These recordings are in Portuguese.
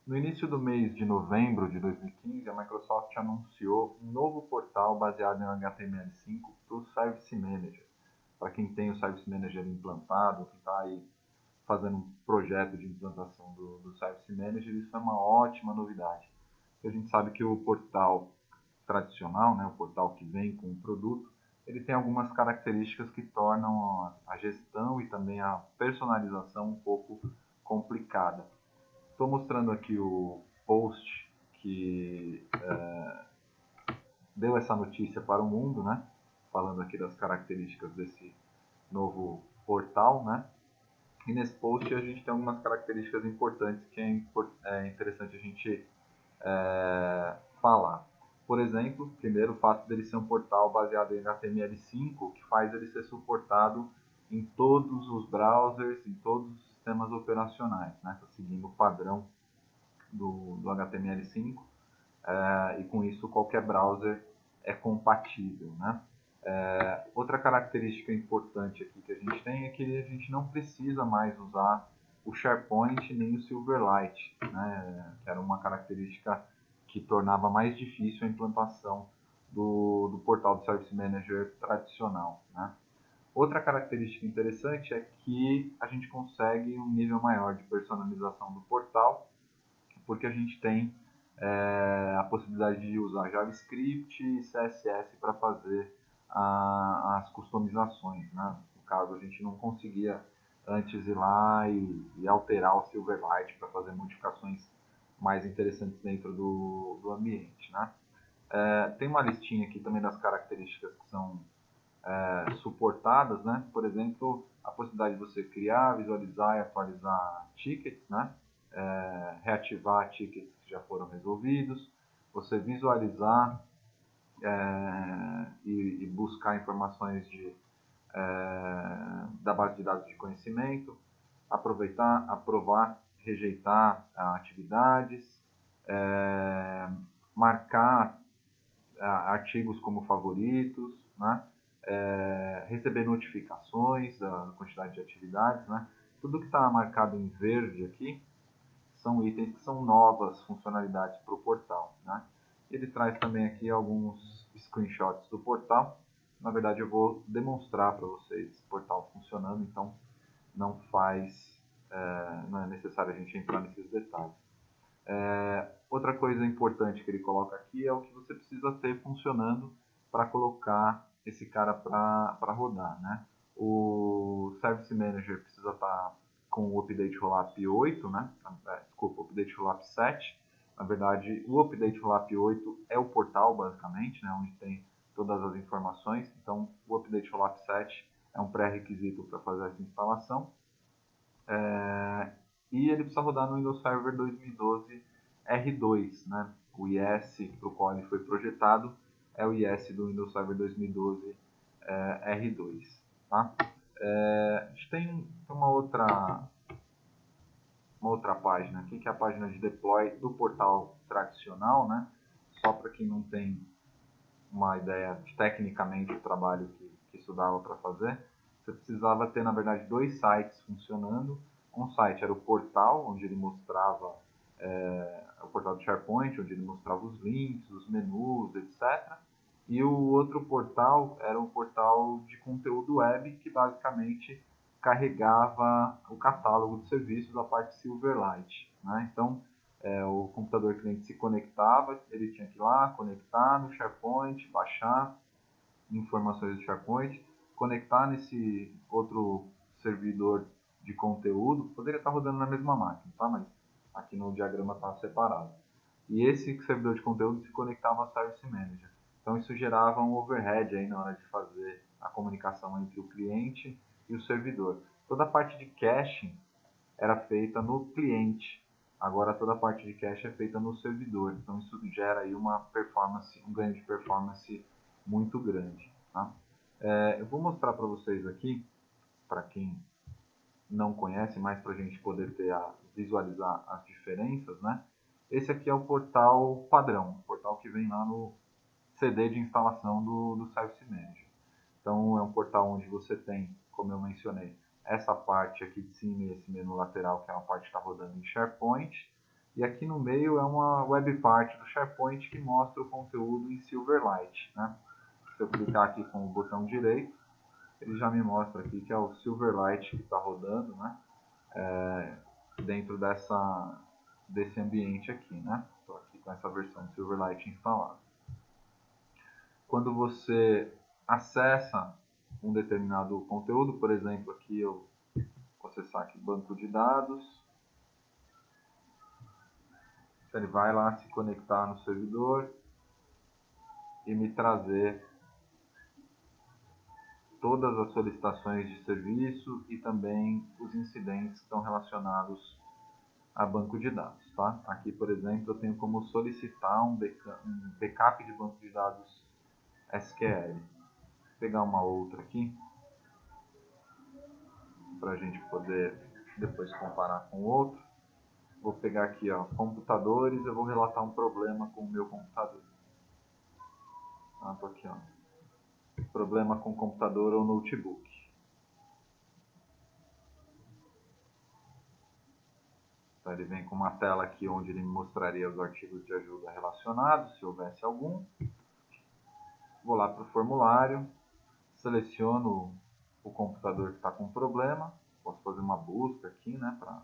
No início do mês de novembro de 2015, a Microsoft anunciou um novo portal baseado em HTML5 para o Service Manager. Para quem tem o Service Manager implantado, que está aí fazendo um projeto de implantação do Service Manager, isso é uma ótima novidade. A gente sabe que o portal tradicional, né, o portal que vem com o produto, ele tem algumas características que tornam a gestão e também a personalização um pouco complicada. Estou mostrando aqui o post que deu essa notícia para o mundo, né? Falando aqui das características desse novo portal, né? E nesse post a gente tem algumas características importantes que é interessante a gente falar. Por exemplo, primeiro o fato dele ser um portal baseado em HTML5, que faz ele ser suportado em todos os browsers, em todos os sistemas operacionais, né? Está seguindo o padrão do HTML5 e com isso qualquer browser é compatível, né? Outra característica importante aqui que a gente tem é que a gente não precisa mais usar o SharePoint nem o Silverlight, né? Que era uma característica que tornava mais difícil a implantação do portal do Service Manager tradicional, né? Outra característica interessante é que a gente consegue um nível maior de personalização do portal, porque a gente tem a possibilidade de usar JavaScript e CSS para fazer as customizações, né? No caso, a gente não conseguia antes ir lá e alterar o Silverlight para fazer modificações mais interessantes dentro do ambiente, né? Tem uma listinha aqui também das características que são suportadas, né? Por exemplo, a possibilidade de você criar, visualizar e atualizar tickets, né? Reativar tickets que já foram resolvidos, você visualizar e buscar informações da base de dados de conhecimento, aproveitar, aprovar, rejeitar atividades, marcar artigos como favoritos, né? Receber notificações da quantidade de atividades, né? Tudo que está marcado em verde aqui são itens que são novas funcionalidades para o portal, né? Ele traz também aqui alguns screenshots do portal. Na verdade, eu vou demonstrar para vocês esse portal funcionando, então não é necessário a gente entrar nesses detalhes. Outra coisa importante que ele coloca aqui é o que você precisa ter funcionando para colocar esse cara para rodar, né? O Service Manager precisa estar com o Update Rollup 8, né? Desculpa, o Update Rollup 7. Na verdade, o Update Rollup 8 é o portal, basicamente, né? Onde tem todas as informações. Então, o Update Rollup 7 é um pré-requisito para fazer essa instalação. E ele precisa rodar no Windows Server 2012 R2, né? O IS para o qual ele foi projetado é o IS do Windows Server 2012 R2, tá? A gente tem uma outra página aqui, que é a página de deploy do portal tradicional, né? Só para quem não tem uma ideia de tecnicamente o trabalho que isso dava para fazer, você precisava ter, na verdade, dois sites funcionando. Um site era o portal, onde ele mostrava o portal do SharePoint, onde ele mostrava os links, os menus, etc. E o outro portal era um portal de conteúdo web que basicamente carregava o catálogo de serviços da parte Silverlight, né? Então, o computador cliente se conectava, ele tinha que ir lá, conectar no SharePoint, baixar informações do SharePoint, conectar nesse outro servidor de conteúdo, poderia estar rodando na mesma máquina, tá? Mas aqui no diagrama está separado. E esse servidor de conteúdo se conectava ao Service Manager. Então isso gerava um overhead aí na hora de fazer a comunicação entre o cliente e o servidor. Toda a parte de caching era feita no cliente. Agora toda a parte de cache é feita no servidor. Então isso gera aí um ganho de performance muito grande. Tá? Eu vou mostrar para vocês aqui, para quem não conhece, mais para a gente poder visualizar as diferenças, né? Esse aqui é o portal padrão, o portal que vem lá no CD de instalação do Service Manager. Então é um portal onde você tem, como eu mencionei, essa parte aqui de cima e esse menu lateral, que é uma parte que está rodando em SharePoint, E aqui no meio é uma web part do SharePoint que mostra o conteúdo em Silverlight, né? Se eu clicar aqui com o botão direito, ele já me mostra aqui que é o Silverlight que está rodando, né? Dentro desse ambiente aqui, né? Estou aqui com essa versão do Silverlight instalada. Quando você acessa um determinado conteúdo, por exemplo, aqui eu vou acessar aqui banco de dados, ele vai lá se conectar no servidor e me trazer todas as solicitações de serviço e também os incidentes que estão relacionados a banco de dados. Tá? Aqui, por exemplo, eu tenho como solicitar um backup de banco de dados SQL. Vou pegar uma outra aqui, para a gente poder depois comparar com o outro. Vou pegar aqui, ó, computadores, eu vou relatar um problema com o meu computador. Tô aqui, ó, problema com computador ou notebook. Então ele vem com uma tela aqui onde ele me mostraria os artigos de ajuda relacionados, se houvesse algum. Vou lá para o formulário, seleciono o computador que está com problema, posso fazer uma busca aqui, né, para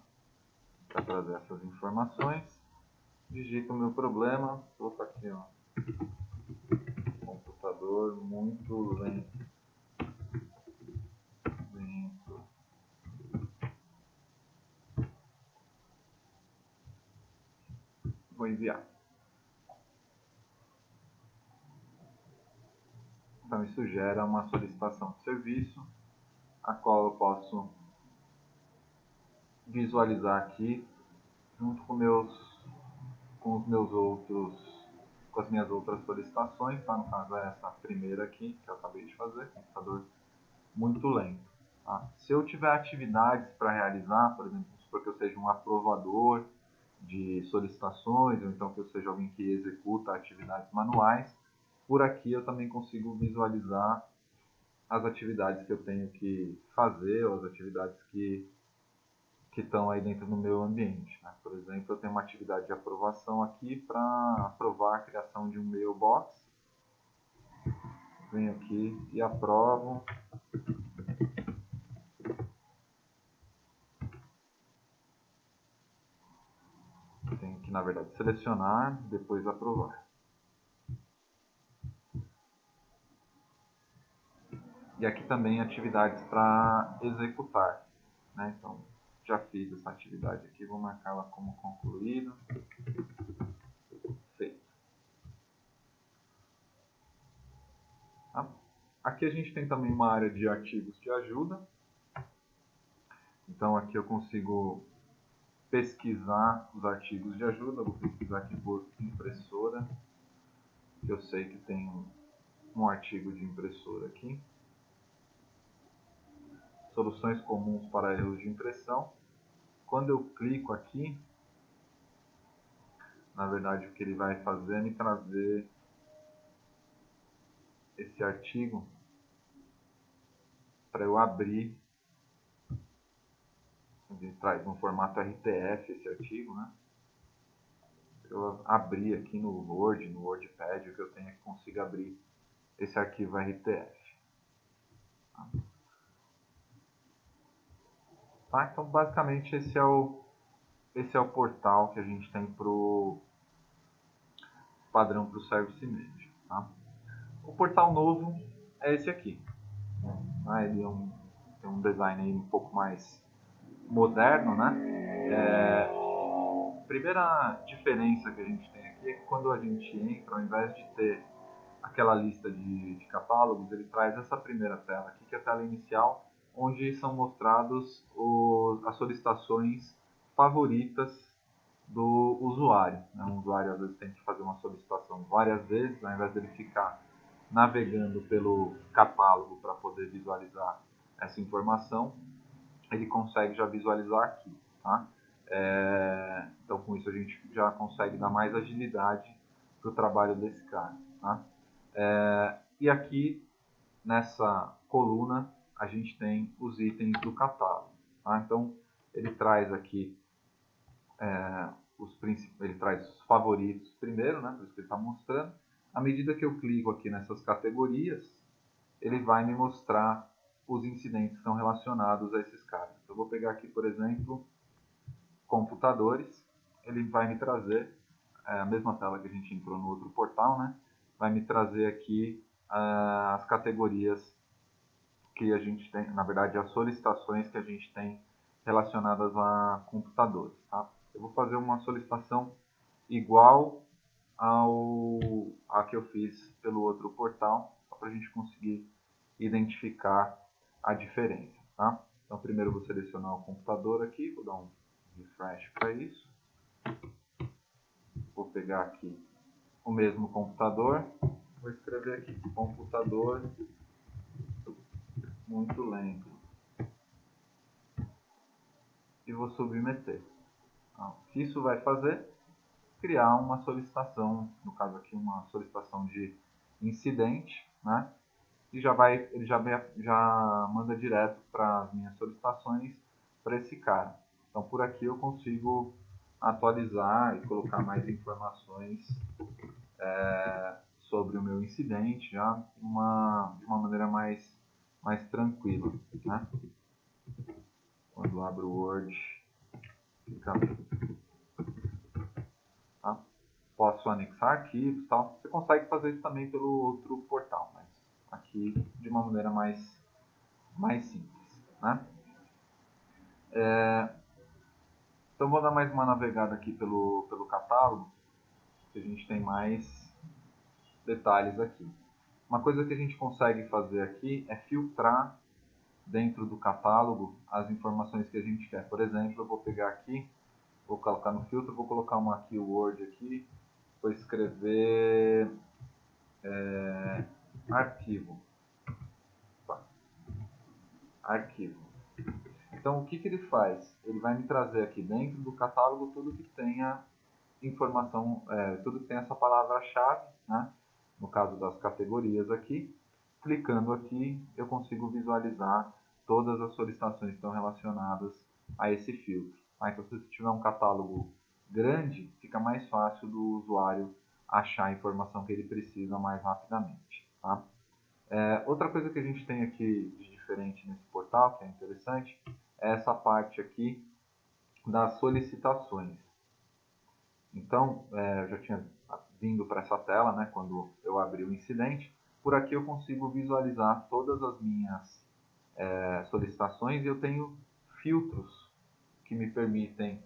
trazer essas informações. Digito o meu problema, estou aqui, ó, computador muito lento. Vou enviar. Então isso gera uma solicitação de serviço, a qual eu posso visualizar aqui junto com as minhas outras solicitações, tá? No caso é essa primeira aqui que eu acabei de fazer, computador muito lento. Tá? Se eu tiver atividades para realizar, por exemplo, porque eu seja um aprovador de solicitações, ou então que eu seja alguém que executa atividades manuais, por aqui eu também consigo visualizar as atividades que eu tenho que fazer, ou as atividades que estão aí dentro do meu ambiente. Né? Por exemplo, eu tenho uma atividade de aprovação aqui para aprovar a criação de um mailbox. Venho aqui e aprovo. Tenho que, na verdade, selecionar, depois aprovar. E aqui também atividades para executar. Né? Então, já fiz essa atividade aqui, vou marcar ela como concluída. Feito. Tá? Aqui a gente tem também uma área de artigos de ajuda. Então aqui eu consigo pesquisar os artigos de ajuda. Vou pesquisar aqui por impressora. Eu sei que tem um artigo de impressora aqui. Soluções comuns para erros de impressão. Quando eu clico aqui, na verdade o que ele vai fazer é me trazer esse artigo para eu abrir. Ele traz no formato RTF esse artigo, né? Eu abrir aqui no Word, no WordPad, o que eu tenho é que consiga abrir esse arquivo RTF. Tá? Então, basicamente, esse é o portal que a gente tem para o padrão para o Service Manager. Tá? O portal novo é esse aqui. Tá? Ele tem um design aí um pouco mais moderno, né? A primeira diferença que a gente tem aqui é que quando a gente entra, ao invés de ter aquela lista de catálogos, ele traz essa primeira tela aqui, que é a tela inicial, onde são mostrados as solicitações favoritas do usuário. Né? O usuário às vezes tem que fazer uma solicitação várias vezes, ao invés dele ficar navegando pelo catálogo para poder visualizar essa informação, ele consegue já visualizar aqui. Tá? Então com isso a gente já consegue dar mais agilidade para o trabalho desse cara. Tá? E aqui nessa coluna a gente tem os itens do catálogo. Tá? Então ele traz aqui ele traz os favoritos primeiro, né? Por isso que ele está mostrando. À medida que eu clico aqui nessas categorias, ele vai me mostrar os incidentes que estão relacionados a esses caras. Eu vou pegar aqui, por exemplo, computadores. Ele vai me trazer a mesma tela que a gente entrou no outro portal, né? Vai me trazer aqui as categorias que a gente tem, na verdade, as solicitações que a gente tem relacionadas a computadores. Tá? Eu vou fazer uma solicitação igual a que eu fiz pelo outro portal, só para a gente conseguir identificar a diferença. Tá? Então, primeiro eu vou selecionar o computador aqui, vou dar um refresh para isso. Vou pegar aqui o mesmo computador, vou escrever aqui, computador muito lento, e vou submeter. Então, o que isso vai fazer? Criar uma solicitação, no caso aqui uma solicitação de incidente, né? E ele já manda direto para as minhas solicitações para esse cara. Então por aqui eu consigo atualizar e colocar mais informações sobre o meu incidente já de uma maneira mais tranquila, né? Quando eu abro o Word, fica, tá? Posso anexar arquivos, tal. Você consegue fazer isso também pelo outro portal, mas aqui de uma maneira mais simples, né? Então vou dar mais uma navegada aqui pelo catálogo, que a gente tem mais detalhes aqui. Uma coisa que a gente consegue fazer aqui é filtrar dentro do catálogo as informações que a gente quer. Por exemplo, eu vou pegar aqui, vou colocar no filtro, vou colocar uma keyword aqui, vou escrever arquivo. Arquivo. Então o que ele faz? Ele vai me trazer aqui dentro do catálogo tudo que tenha informação, tudo que tem essa palavra-chave, né? No caso das categorias aqui. Clicando aqui, eu consigo visualizar todas as solicitações que estão relacionadas a esse filtro. Tá? Então, se você tiver um catálogo grande, fica mais fácil do usuário achar a informação que ele precisa mais rapidamente. Tá? Outra coisa que a gente tem aqui de diferente nesse portal, que é interessante, é essa parte aqui das solicitações. Então, eu já tinha vindo para essa tela, né, quando eu abri o incidente. Por aqui eu consigo visualizar todas as minhas solicitações e eu tenho filtros que me permitem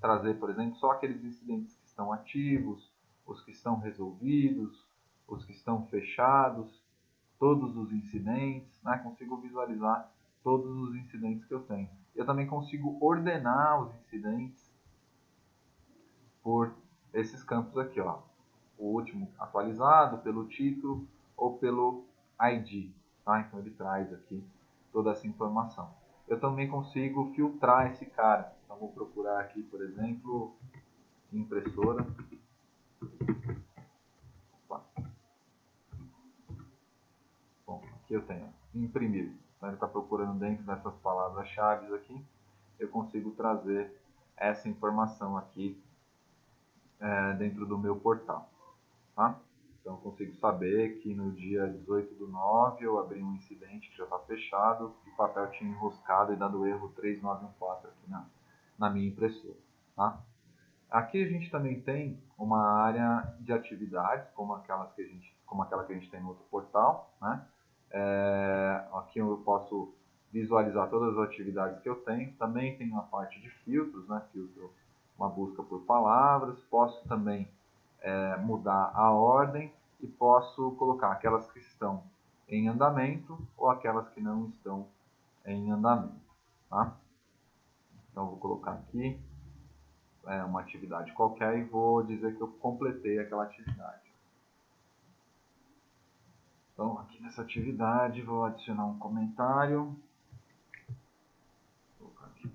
trazer, por exemplo, só aqueles incidentes que estão ativos, os que estão resolvidos, os que estão fechados, todos os incidentes, né? Consigo visualizar todos os incidentes que eu tenho. Eu também consigo ordenar os incidentes por esses campos aqui, ó. O último atualizado pelo título ou pelo ID, tá? Então ele traz aqui toda essa informação. Eu também consigo filtrar esse cara. Então vou procurar aqui, por exemplo, impressora. Opa. Bom, aqui eu tenho imprimir. Então ele está procurando dentro dessas palavras-chave aqui. Eu consigo trazer essa informação aqui dentro do meu portal. Tá? Então eu consigo saber que no dia 18/9 eu abri um incidente que já está fechado, o papel tinha enroscado e dado erro 3914 aqui na minha impressora. Tá? Aqui a gente também tem uma área de atividades, como aquela que a gente tem no outro portal. Né? Aqui eu posso visualizar todas as atividades que eu tenho. Também tem uma parte de filtros, né? Filtro, uma busca por palavras. Posso também mudar a ordem e posso colocar aquelas que estão em andamento ou aquelas que não estão em andamento. Tá? Então vou colocar aqui uma atividade qualquer e vou dizer que eu completei aquela atividade. Então aqui nessa atividade vou adicionar um comentário. Vou colocar aqui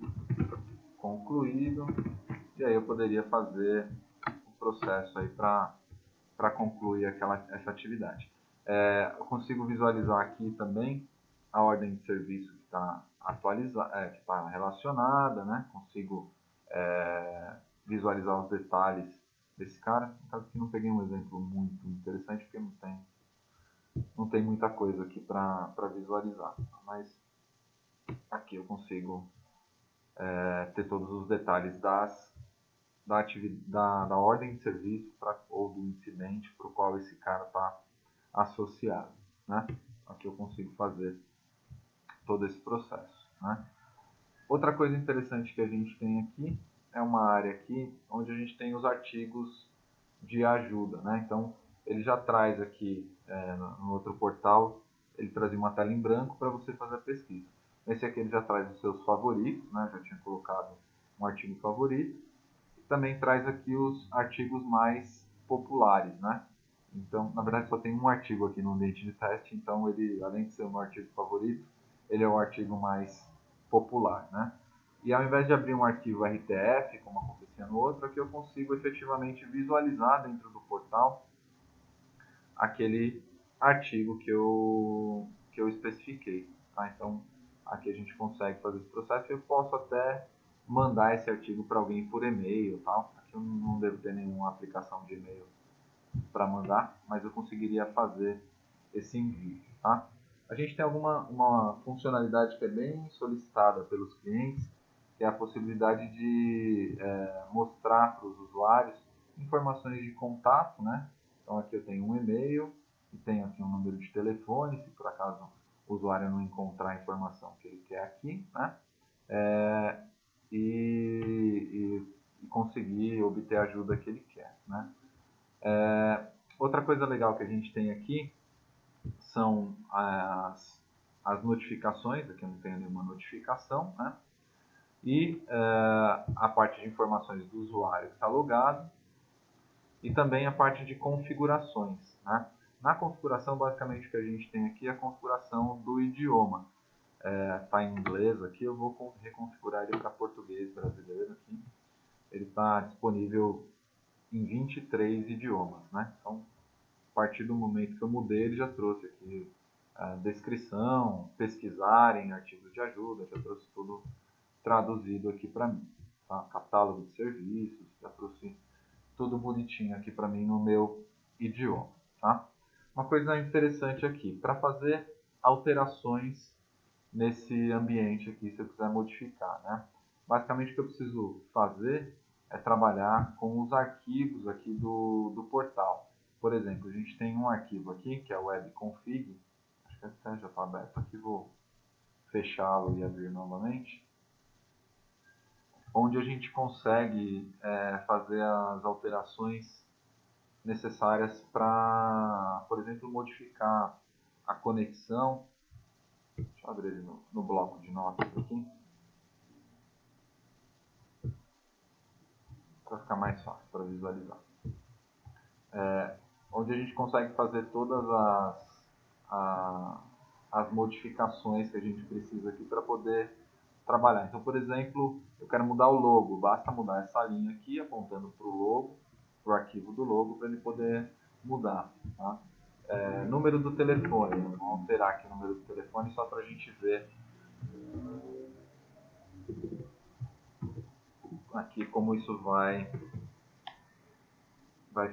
concluído. E aí eu poderia fazer um processo aí para concluir essa atividade. Eu consigo visualizar aqui também a ordem de serviço que está atualizada, que está relacionada, né? Consigo visualizar os detalhes desse cara. No caso aqui não peguei um exemplo muito interessante, porque não tem muita coisa aqui para visualizar, mas aqui eu consigo ter todos os detalhes da ordem de serviço ou do incidente para o qual esse cara está associado, né? Aqui eu consigo fazer todo esse processo, né? Outra coisa interessante que a gente tem aqui é uma área aqui onde a gente tem os artigos de ajuda, né? Então ele já traz aqui no outro portal, ele trazia uma tela em branco para você fazer a pesquisa. Nesse aqui ele já traz os seus favoritos, né? Já tinha colocado um artigo favorito. E também traz aqui os artigos mais populares, né? Então, na verdade, só tem um artigo aqui no ambiente de teste, então ele, além de ser o meu artigo favorito, ele é o artigo mais popular, né? E ao invés de abrir um arquivo RTF, como acontecia no outro, aqui eu consigo efetivamente visualizar dentro do portal aquele artigo que eu especifiquei, tá? Então, aqui a gente consegue fazer esse processo e eu posso até mandar esse artigo para alguém por e-mail, tal. Aqui eu não devo ter nenhuma aplicação de e-mail para mandar, mas eu conseguiria fazer esse envio, tá? A gente tem uma funcionalidade que é bem solicitada pelos clientes, que é a possibilidade de mostrar para os usuários informações de contato, né? Então aqui eu tenho um e-mail e tenho aqui um número de telefone, se por acaso o usuário não encontrar a informação que ele quer aqui, né? E conseguir obter a ajuda que ele quer, né? Outra coisa legal que a gente tem aqui são as notificações. Aqui eu não tenho nenhuma notificação, né? E a parte de informações do usuário que está logado e também a parte de configurações, né? Na configuração, basicamente o que a gente tem aqui é a configuração do idioma. Está em inglês aqui, eu vou reconfigurar ele para português brasileiro aqui. Ele está disponível em 23 idiomas, né? Então, a partir do momento que eu mudei, ele já trouxe aqui a descrição, pesquisarem, artigos de ajuda, já trouxe tudo traduzido aqui para mim. Tá? Catálogo de serviços, já trouxe tudo bonitinho aqui para mim no meu idioma. Tá? Uma coisa interessante aqui, para fazer alterações nesse ambiente aqui, se eu quiser modificar, né? Basicamente o que eu preciso fazer é trabalhar com os arquivos aqui do portal. Por exemplo, a gente tem um arquivo aqui, que é o webconfig, acho que até já está aberto aqui, vou fechá-lo e abrir novamente, onde a gente consegue fazer as alterações necessárias para, por exemplo, modificar a conexão. Deixa eu abrir ele no bloco de notas aqui, para ficar mais fácil para visualizar. Onde a gente consegue fazer todas as modificações que a gente precisa aqui para poder trabalhar. Então, por exemplo, eu quero mudar o logo, basta mudar essa linha aqui, apontando para o logo, para o arquivo do logo, para ele poder mudar. Tá? Número do telefone, vamos alterar aqui o número do telefone só para a gente ver aqui como isso vai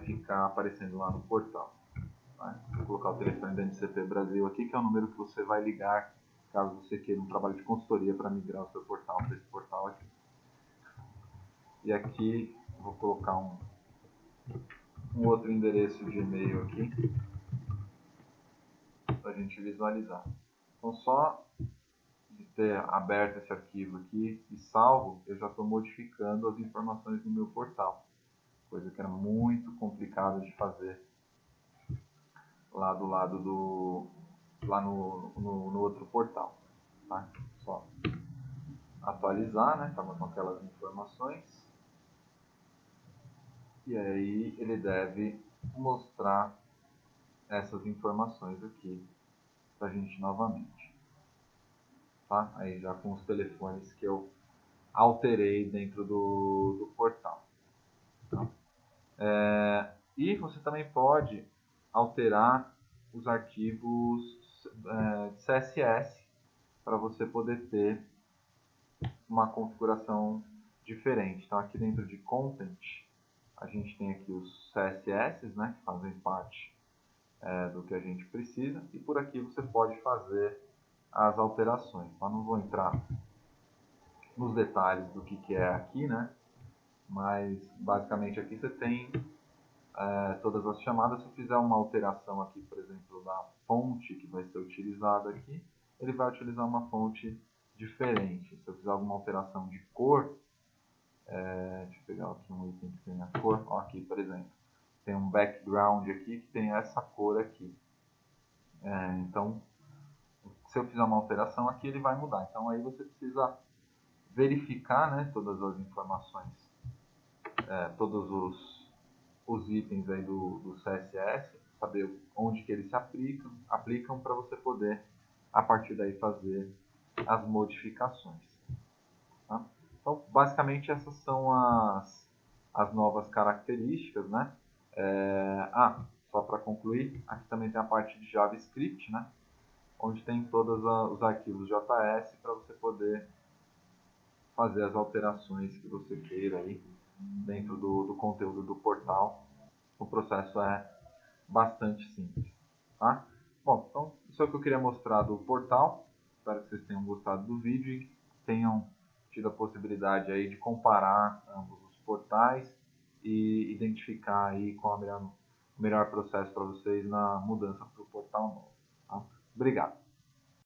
ficar aparecendo lá no portal. Tá? Vou colocar o telefone da NCP Brasil aqui, que é o número que você vai ligar caso você queira um trabalho de consultoria para migrar o seu portal para esse portal aqui. E aqui vou colocar um outro endereço de e-mail aqui para a gente visualizar. Então, só de ter aberto esse arquivo aqui e salvo, eu já estou modificando as informações do meu portal, coisa que era muito complicada de fazer lá do lado lá no outro portal. Tá? Só atualizar, né? Estava com aquelas informações. E aí ele deve mostrar essas informações aqui para a gente novamente. Tá? Aí já com os telefones que eu alterei dentro do portal. Tá? E você também pode alterar os arquivos CSS para você poder ter uma configuração diferente. Então aqui dentro de Content, a gente tem aqui os CSS, né, que fazem parte do que a gente precisa, e por aqui você pode fazer as alterações. Eu não vou entrar nos detalhes do que é aqui, né, mas basicamente aqui você tem todas as chamadas. Se eu fizer uma alteração aqui, por exemplo, da fonte que vai ser utilizada aqui, ele vai utilizar uma fonte diferente. Se eu fizer alguma alteração de cor, deixa eu pegar aqui um item que tem a cor, ó, aqui por exemplo, tem um background aqui que tem essa cor aqui. Então, se eu fizer uma alteração aqui, ele vai mudar. Então aí você precisa verificar, né, todas as informações, todos os itens aí do CSS, saber onde que eles se aplicam para você poder, a partir daí, fazer as modificações. Tá? Então, basicamente, essas são as novas características, né? Só para concluir, aqui também tem a parte de JavaScript, né? Onde tem todos os arquivos JS para você poder fazer as alterações que você queira aí dentro do conteúdo do portal. O processo é bastante simples, tá? Bom, então isso é o que eu queria mostrar do portal. Espero que vocês tenham gostado do vídeo e tenham tido a possibilidade aí de comparar ambos os portais e identificar aí qual é o melhor processo para vocês na mudança para o portal novo. Tá? Obrigado.